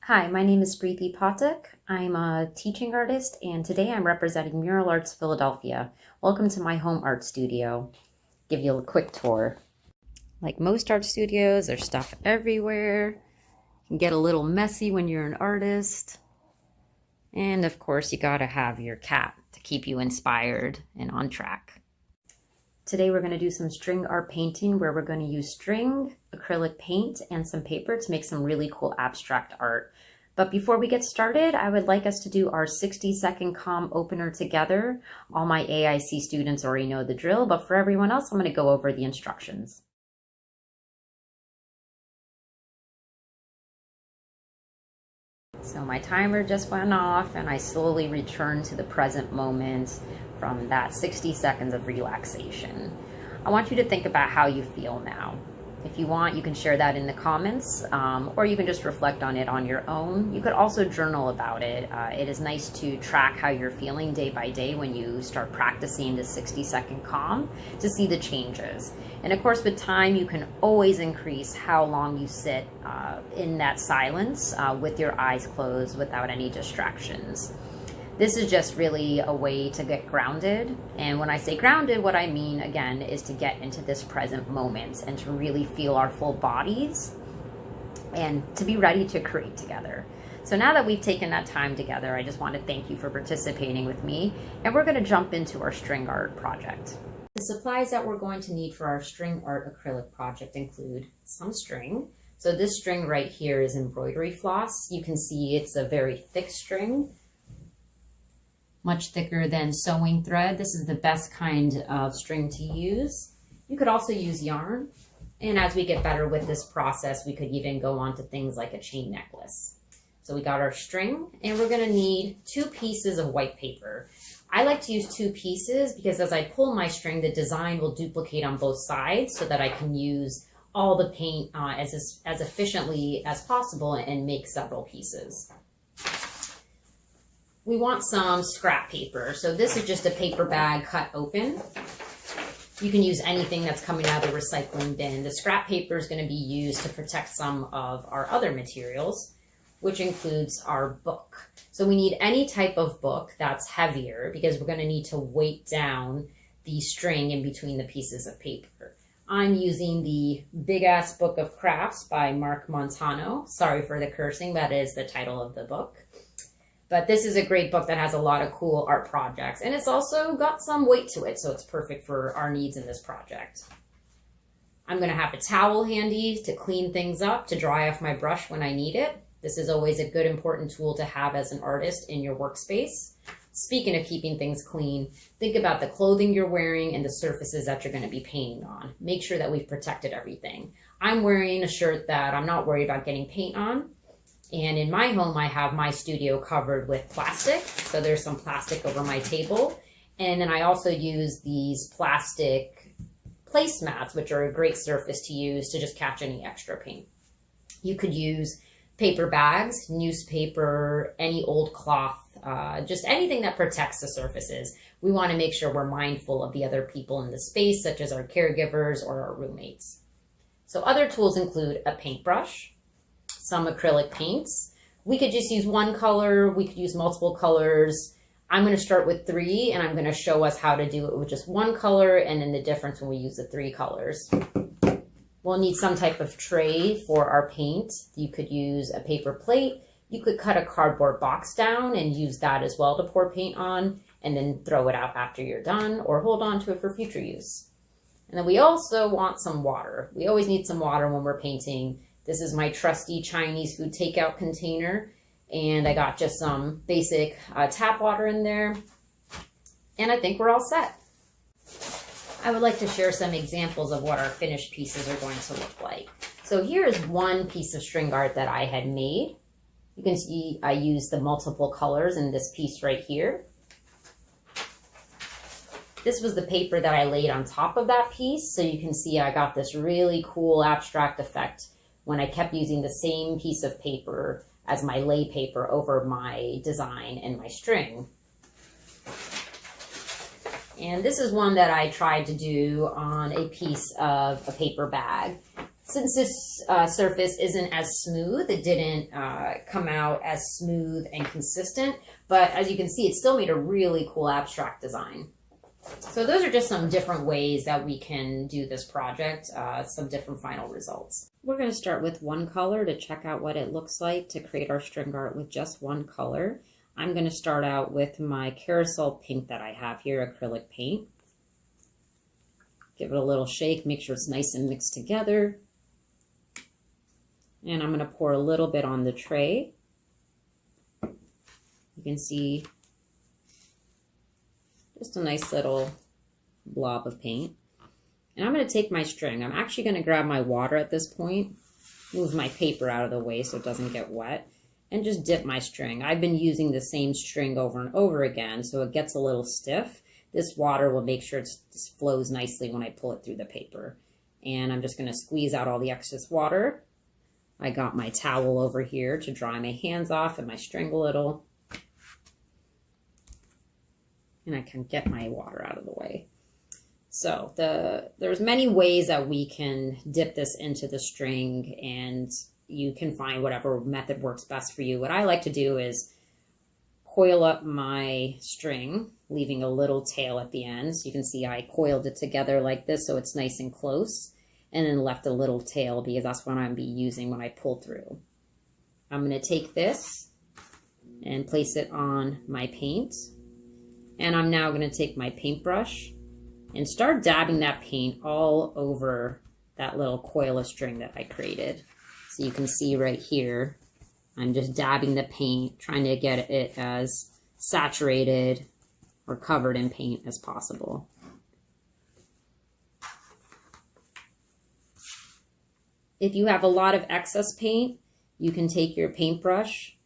Hi, my name is Preeti Pathak. I'm a teaching artist, and today I'm representing Mural Arts Philadelphia. Welcome to my home art studio. Give you a quick tour. Like most art studios, there's stuff everywhere. You can get a little messy when you're an artist. And of course, you gotta have your cat to keep you inspired and on track. Today we're going to do some string art painting where we're going to use string, acrylic paint, and some paper to make some really cool abstract art. But before we get started, I would like us to do our 60-second Comm Opener together. All my AIC students already know the drill, but for everyone else, I'm going to go over the instructions. So my timer just went off and I slowly returned to the present moment from that 60 seconds of relaxation. I want you to think about how you feel now. If you want, you can share that in the comments, or you can just reflect on it on your own. You could also journal about it. It is nice to track how you're feeling day by day when you start practicing the 60-second calm to see the changes. And of course, with time, you can always increase how long you sit in that silence with your eyes closed without any distractions. This is just really a way to get grounded. And when I say grounded, what I mean, again, is to get into this present moment and to really feel our full bodies and to be ready to create together. So now that we've taken that time together, I just want to thank you for participating with me. And we're going to jump into our string art project. The supplies that we're going to need for our string art acrylic project include some string. So this string right here is embroidery floss. You can see it's a very thick string, much thicker than sewing thread. This is the best kind of string to use. You could also use yarn. And as we get better with this process, we could even go on to things like a chain necklace. So we got our string, and we're gonna need 2 pieces of white paper. I like to use 2 pieces because as I pull my string, the design will duplicate on both sides so that I can use all the paint as efficiently as possible and make several pieces. We want some scrap paper. So this is just a paper bag cut open. You can use anything that's coming out of the recycling bin. The scrap paper is going to be used to protect some of our other materials, which includes our book. So we need any type of book that's heavier because we're going to need to weight down the string in between the pieces of paper. I'm using the Big Ass Book of Crafts by Mark Montano. Sorry for the cursing, that is the title of the book. But this is a great book that has a lot of cool art projects, and it's also got some weight to it, so it's perfect for our needs in this project. I'm going to have a towel handy to clean things up, to dry off my brush when I need it. This is always a good, important tool to have as an artist in your workspace. Speaking of keeping things clean, think about the clothing you're wearing and the surfaces that you're going to be painting on. Make sure that we've protected everything. I'm wearing a shirt that I'm not worried about getting paint on. And in my home, I have my studio covered with plastic. So there's some plastic over my table. And then I also use these plastic placemats, which are a great surface to use to just catch any extra paint. You could use paper bags, newspaper, any old cloth, just anything that protects the surfaces. We want to make sure we're mindful of the other people in the space, such as our caregivers or our roommates. So other tools include a paintbrush, some acrylic paints. We could just use one color. We could use multiple colors. I'm going to start with 3, and I'm going to show us how to do it with just one color and then the difference when we use the 3 colors. We'll need some type of tray for our paint. You could use a paper plate. You could cut a cardboard box down and use that as well to pour paint on and then throw it out after you're done or hold on to it for future use. And then we also want some water. We always need some water when we're painting. This is my trusty Chinese food takeout container, and I got just some basic tap water in there, and I think we're all set. I would like to share some examples of what our finished pieces are going to look like. So here is one piece of string art that I had made. You can see I used the multiple colors in this piece right here. This was the paper that I laid on top of that piece, so you can see I got this really cool abstract effect when I kept using the same piece of paper as my lay paper over my design and my string. And this is one that I tried to do on a piece of a paper bag. Since this surface isn't as smooth, it didn't come out as smooth and consistent, but as you can see, it still made a really cool abstract design. So those are just some different ways that we can do this project, some different final results. We're going to start with one color to check out what it looks like to create our string art with just one color. I'm going to start out with my carousel pink that I have here, acrylic paint. Give it a little shake, make sure it's nice and mixed together. And I'm going to pour a little bit on the tray. You can see just a nice little blob of paint. And I'm going to take my string. I'm actually going to grab my water at this point, move my paper out of the way so it doesn't get wet, and just dip my string. I've been using the same string over and over again, so it gets a little stiff. This water will make sure it just flows nicely when I pull it through the paper. And I'm just going to squeeze out all the excess water. I got my towel over here to dry my hands off and my string a little. And I can get my water out of the way. So there's many ways that we can dip this into the string, and you can find whatever method works best for you. What I like to do is coil up my string, leaving a little tail at the end. So you can see I coiled it together like this so it's nice and close, and then left a little tail because that's what I'm going to be using when I pull through. I'm going to take this and place it on my paint. And I'm now going to take my paintbrush and start dabbing that paint all over that little coil of string that I created. So you can see right here, I'm just dabbing the paint, trying to get it as saturated or covered in paint as possible. If you have a lot of excess paint, you can take your paintbrush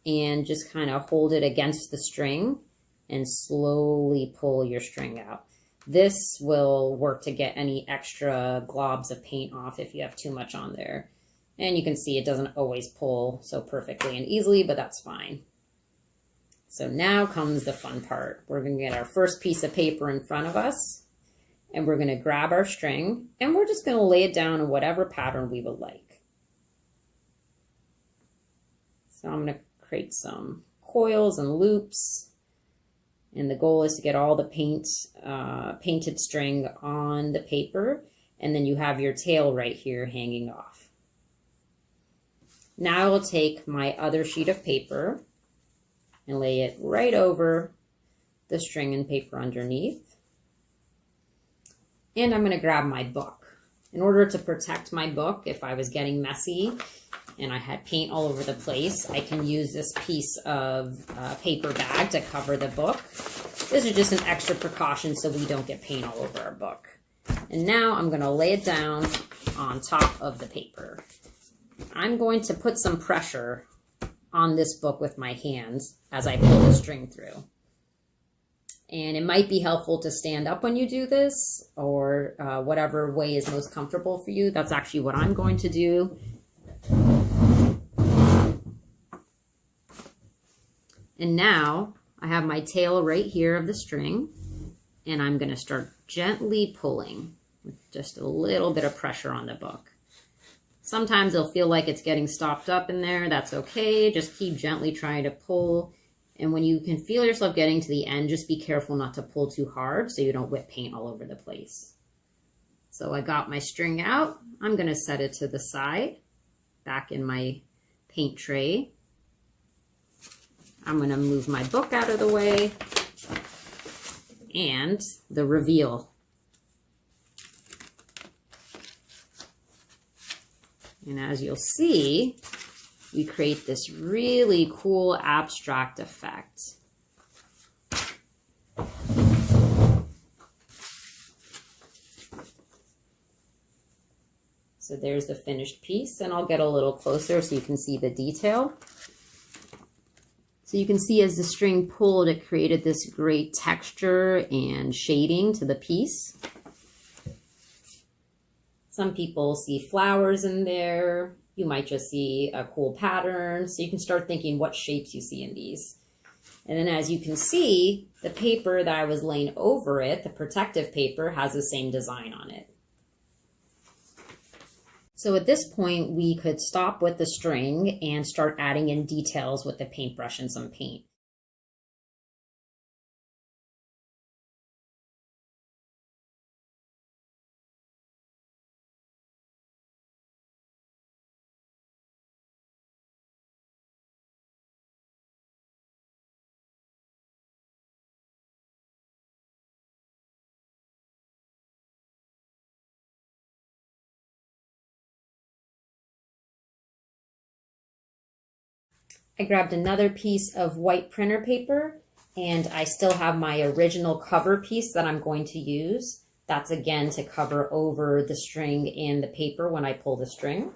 and just kind of hold it against the string and slowly pull your string out. This will work to get any extra globs of paint off if you have too much on there. And you can see it doesn't always pull so perfectly and easily, but that's fine. So now comes the fun part. We're going to get our first piece of paper in front of us, and we're going to grab our string, and we're just going to lay it down in whatever pattern we would like. So I'm going to create some coils and loops. And the goal is to get all the painted string on the paper, and then you have your tail right here hanging off. Now I'll take my other sheet of paper and lay it right over the string and paper underneath. And I'm going to grab my book. In order to protect my book, if I was getting messy and I had paint all over the place, I can use this piece of paper bag to cover the book. This is just an extra precaution so we don't get paint all over our book. And now I'm going to lay it down on top of the paper. I'm going to put some pressure on this book with my hands as I pull the string through. And it might be helpful to stand up when you do this, or whatever way is most comfortable for you. That's actually what I'm going to do. And now I have my tail right here of the string, and I'm going to start gently pulling with just a little bit of pressure on the book. Sometimes it'll feel like it's getting stopped up in there. That's okay. Just keep gently trying to pull. And when you can feel yourself getting to the end, just be careful not to pull too hard so you don't whip paint all over the place. So I got my string out. I'm going to set it to the side, back in my paint tray. I'm going to move my book out of the way, and the reveal. And as you'll see, we create this really cool abstract effect. So there's the finished piece, and I'll get a little closer so you can see the detail. So you can see as the string pulled, it created this great texture and shading to the piece. Some people see flowers in there. You might just see a cool pattern. So you can start thinking what shapes you see in these. And then as you can see, the paper that I was laying over it, the protective paper, has the same design on it. So at this point, we could stop with the string and start adding in details with the paintbrush and some paint. I grabbed another piece of white printer paper, and I still have my original cover piece that I'm going to use. That's again to cover over the string and the paper when I pull the string.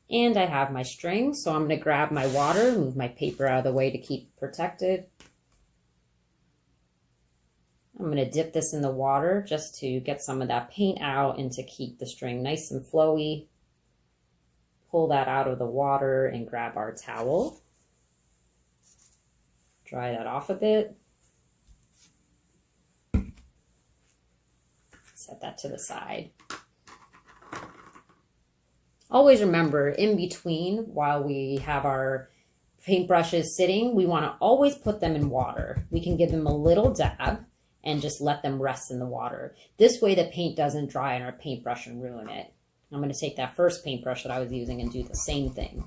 And I have my string, so I'm going to grab my water, move my paper out of the way to keep it protected. I'm going to dip this in the water just to get some of that paint out and to keep the string nice and flowy. Pull that out of the water and grab our towel. Dry that off a bit. Set that to the side. Always remember, in between, while we have our paintbrushes sitting, we want to always put them in water. We can give them a little dab and just let them rest in the water. This way the paint doesn't dry on our paintbrush and ruin it. I'm going to take that first paintbrush that I was using and do the same thing.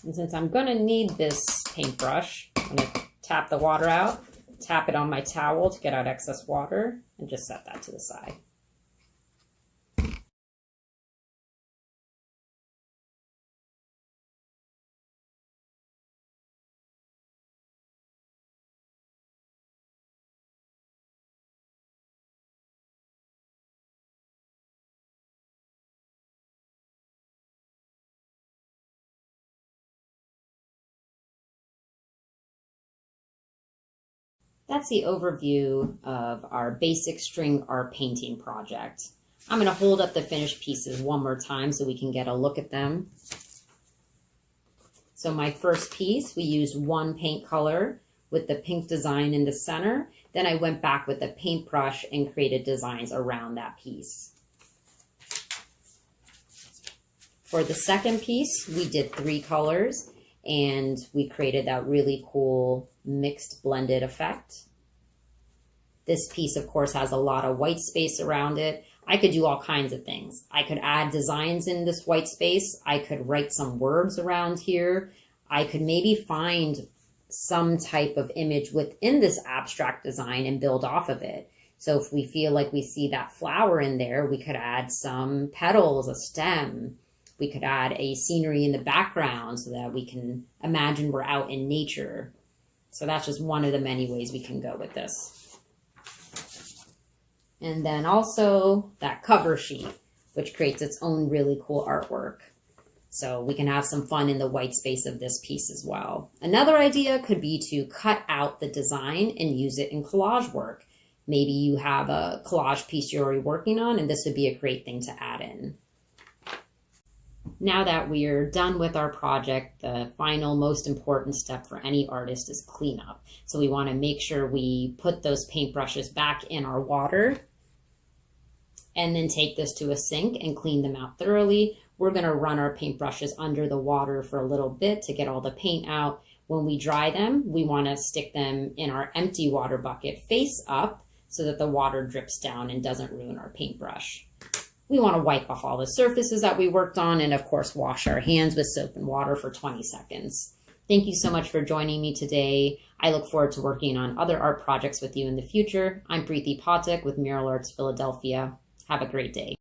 And since I'm going to need this paintbrush, I'm going to tap the water out, tap it on my towel to get out excess water, and just set that to the side. That's the overview of our basic string art painting project. I'm going to hold up the finished pieces one more time so we can get a look at them. So my first piece, we used one paint color with the pink design in the center. Then I went back with the paintbrush and created designs around that piece. For the second piece, we did 3 colors and we created that really cool mixed blended effect. This piece, of course, has a lot of white space around it. I could do all kinds of things. I could add designs in this white space. I could write some words around here. I could maybe find some type of image within this abstract design and build off of it. So if we feel like we see that flower in there, we could add some petals, a stem. We could add a scenery in the background so that we can imagine we're out in nature. So that's just one of the many ways we can go with this. And then also that cover sheet, which creates its own really cool artwork. So we can have some fun in the white space of this piece as well. Another idea could be to cut out the design and use it in collage work. Maybe you have a collage piece you're already working on, and this would be a great thing to add in. Now that we're done with our project, the final most important step for any artist is cleanup. So we want to make sure we put those paintbrushes back in our water and then take this to a sink and clean them out thoroughly. We're going to run our paintbrushes under the water for a little bit to get all the paint out. When we dry them, we want to stick them in our empty water bucket face up so that the water drips down and doesn't ruin our paintbrush. We want to wipe off all the surfaces that we worked on and, of course, wash our hands with soap and water for 20 seconds. Thank you so much for joining me today. I look forward to working on other art projects with you in the future. I'm Preeti Pathak with Mural Arts Philadelphia. Have a great day.